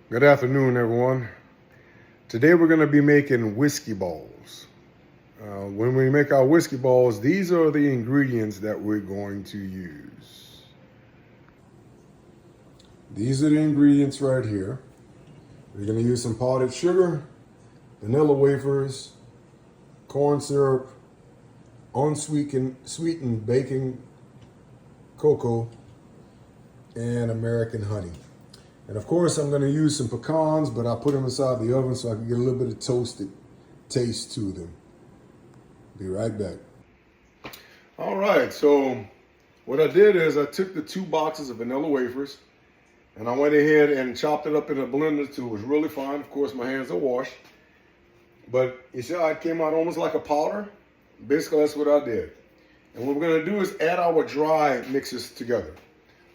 Good afternoon, everyone. Today we're going to be making whiskey balls. When we make our whiskey balls, these are the ingredients that we're going to use. These are the ingredients right here. We're going to use some powdered sugar, vanilla wafers, corn syrup, unsweetened baking cocoa, and American honey. And of course, I'm going to use some pecans, but I put them inside the oven so I can get a little bit of toasted taste to them. Be right back. All right, so what I did is I took the 2 boxes of vanilla wafers and I went ahead and chopped it up in a blender too. It was really fine. Of course, my hands are washed. But you see how it came out almost like a powder? Basically, that's what I did. And what we're going to do is add our dry mixes together.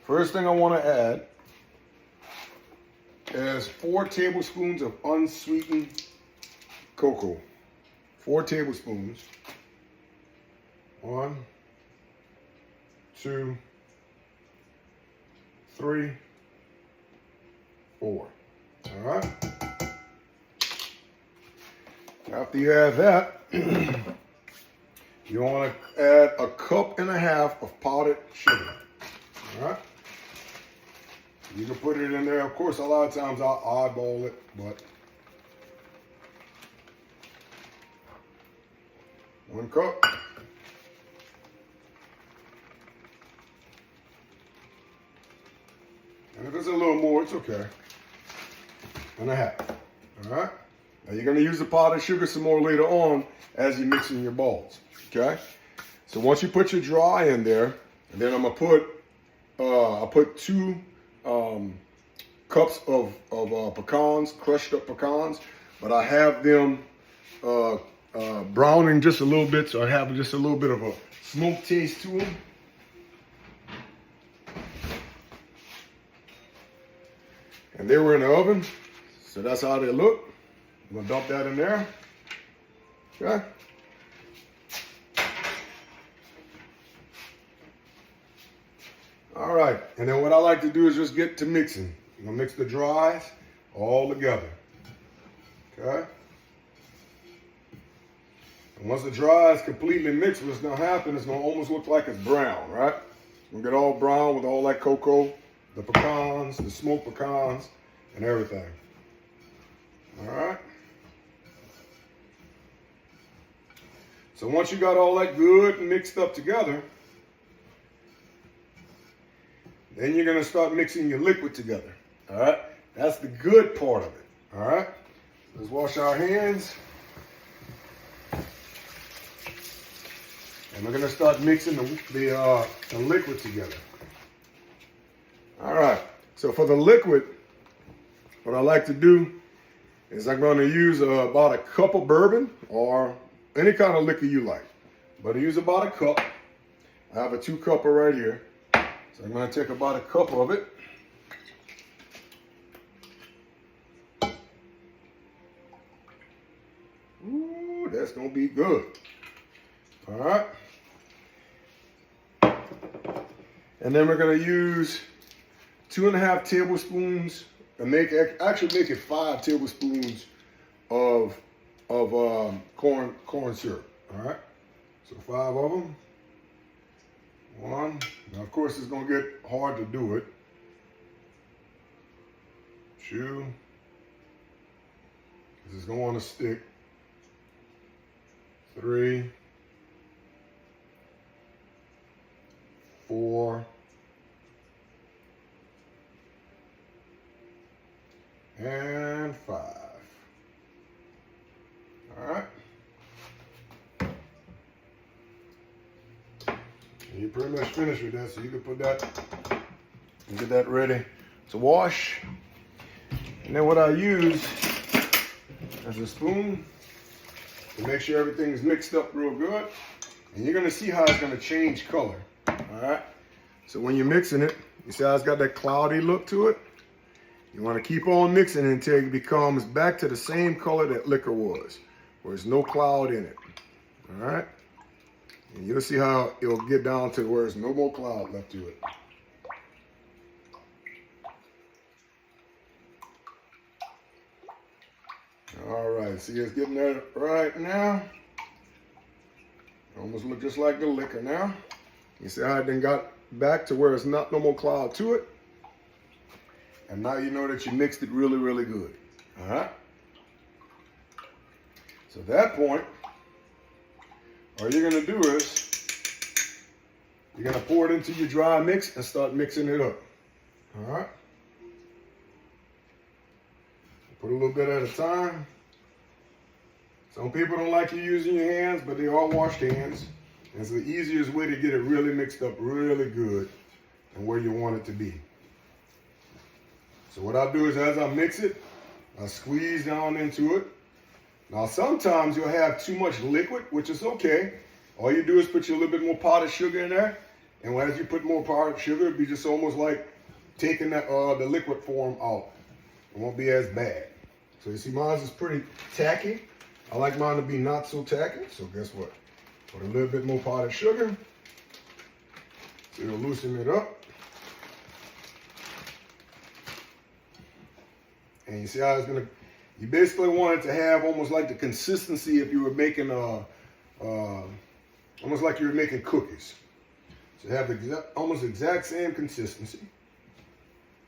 First thing I want to add is 4 tablespoons of unsweetened cocoa. 4 tablespoons. 1, 2, 3, 4. All right. After you add that, you want to add 1.5 cups of powdered sugar. All right. You can put it in there. Of course, a lot of times I'll eyeball it, but 1 cup. And if it's a little more, it's okay. 1.5. All right. Now you're going to use the powdered sugar some more later on as you're mixing your balls. Okay. So once you put your dry in there, and then I'm gonna put, I put 2 cups of pecans, crushed up pecans, but I have them browning just a little bit, so I have just a little bit of a smoke taste to them. And they were in the oven, so that's how they look. I'm gonna dump that in there. Okay. All right, and then what I like to do is just get to mixing. I'm gonna mix the dries all together. Okay. And once the dry is completely mixed, what's gonna happen is gonna almost look like it's brown, right? We'll get all brown with all that cocoa, the pecans, the smoked pecans, and everything. All right. So once you got all that good mixed up together, then you're gonna start mixing your liquid together. All right. That's the good part of it. All right. Let's wash our hands. And we're gonna start mixing the liquid together. All right. So for the liquid, what I like to do is I'm gonna use about 1 cup of bourbon or any kind of liquor you like. But I use about 1 cup. I have a 2-cupper right here. So I'm gonna take about 1 cup of it. Ooh, that's gonna be good. All right. And then we're gonna use 2.5 tablespoons, and actually make it 5 tablespoons of corn syrup. All right. So 5 of them. 1. Now, of course, it's going to get hard to do it. 2. This is going to stick. 3. 4. And 5. All right. You're pretty much finished with that, so you can put that and get that ready to wash. And then what I use is a spoon to make sure everything's mixed up real good. And you're gonna see how it's gonna change color. All right. So when you're mixing it, you see how it's got that cloudy look to it? You wanna keep on mixing it until it becomes back to the same color that liquor was, where there's no cloud in it. All right. And you'll see how it'll get down to where there's no more cloud left to it. All right, see it's getting there right now. Almost look just like the liquor now. You see how it then got back to where it's not no more cloud to it. And now you know that you mixed it really, really good. All right. So at that point, all you're gonna do is you're gonna pour it into your dry mix and start mixing it up. All right. Put a little bit at a time. Some people don't like you using your hands, but they are washed hands. And it's the easiest way to get it really mixed up really good and where you want it to be. So what I'll do is as I mix it, I squeeze down into it. Now sometimes you'll have too much liquid, which is okay. All you do is put your little bit more powdered sugar in there. And as you put more powdered sugar, it'll be just almost like taking the liquid form out. It won't be as bad. So you see mine is pretty tacky. I like mine to be not so tacky. So guess what? Put a little bit more powdered sugar. So it'll loosen it up. And you see how it's gonna, you basically want it to have almost like the consistency if you were making almost like you were making cookies. So have the almost exact same consistency.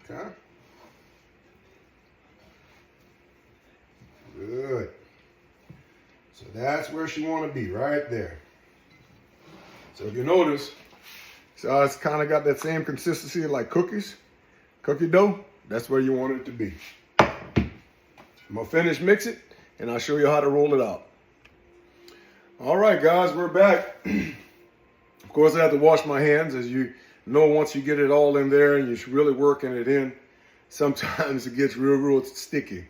Okay. Good. So that's where she want to be, right there. So if you notice, so it's kind of got that same consistency like cookies, cookie dough. That's where you want it to be. I'm gonna finish mix it, and I'll show you how to roll it out. All right, guys, we're back. Of course, I have to wash my hands, as you know. Once you get it all in there and you're really working it in, sometimes it gets real sticky.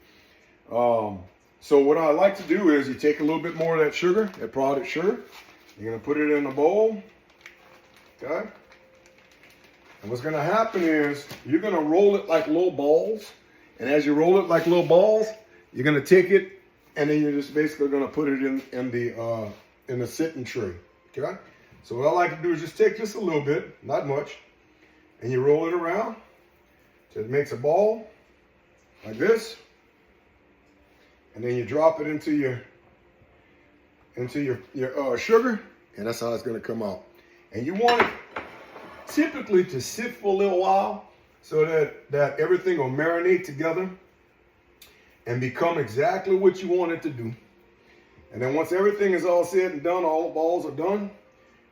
So what I like to do is you take a little bit more of that sugar, that powdered sugar. You're gonna put it in a bowl, okay? And what's gonna happen is you're gonna roll it like little balls. And as you roll it like little balls, you're gonna take it and then you're just basically gonna put it in the sitting tray, okay? So what I like to do is just take just a little bit, not much, and you roll it around so it makes a ball like this. And then you drop it into your sugar, and that's how it's gonna come out. And you want it typically to sit for a little while so that everything will marinate together and become exactly what you want it to do. And then once everything is all said and done, all the balls are done,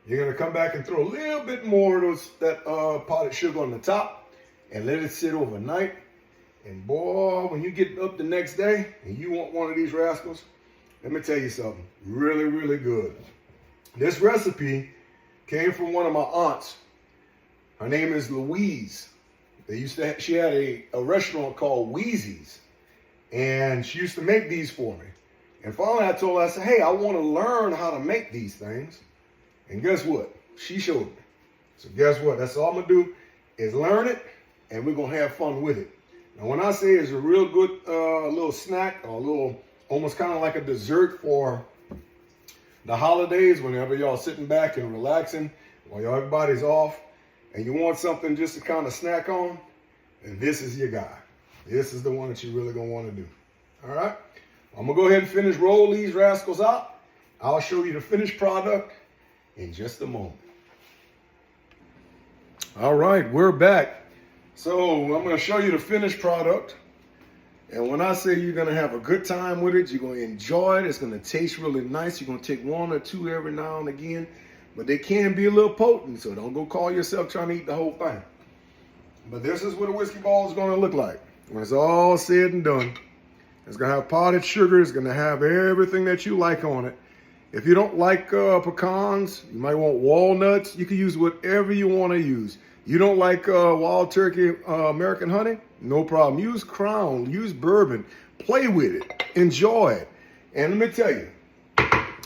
you're gonna come back and throw a little bit more of that powdered sugar on the top and let it sit overnight. And boy, when you get up the next day and you want one of these rascals, let me tell you something, really, really good. This recipe came from one of my aunts. Her name is Louise. She had a restaurant called Wheezy's, and she used to make these for me. And finally I told her, I said, hey, I want to learn how to make these things. And guess what? She showed me. So guess what? That's all I'm gonna do is learn it, and we're gonna have fun with it. Now, when I say it's a real good little snack, or a little, almost kind of like a dessert for the holidays, whenever y'all sitting back and relaxing, while everybody's off, and you want something just to kind of snack on, and this is your guy. This is the one that you're really gonna want to do. All right? I'm gonna go ahead and finish roll these rascals out. I'll show you the finished product in just a moment. All right, we're back. So I'm going to show you the finished product. And when I say you're going to have a good time with it, you're going to enjoy it. It's going to taste really nice. You're going to take one or two every now and again. But they can be a little potent, so don't go call yourself trying to eat the whole thing. But this is what a whiskey ball is going to look like. When it's all said and done, it's going to have powdered sugar. It's going to have everything that you like on it. If you don't like pecans, you might want walnuts. You can use whatever you want to use. You don't like wild turkey American honey? No problem. Use Crown, use Bourbon. Play with it. Enjoy it. And let me tell you,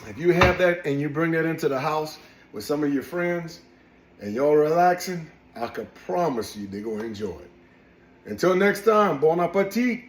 if you have that and you bring that into the house with some of your friends and y'all relaxing, I can promise you they're going to enjoy it. Until next time, bon appetit.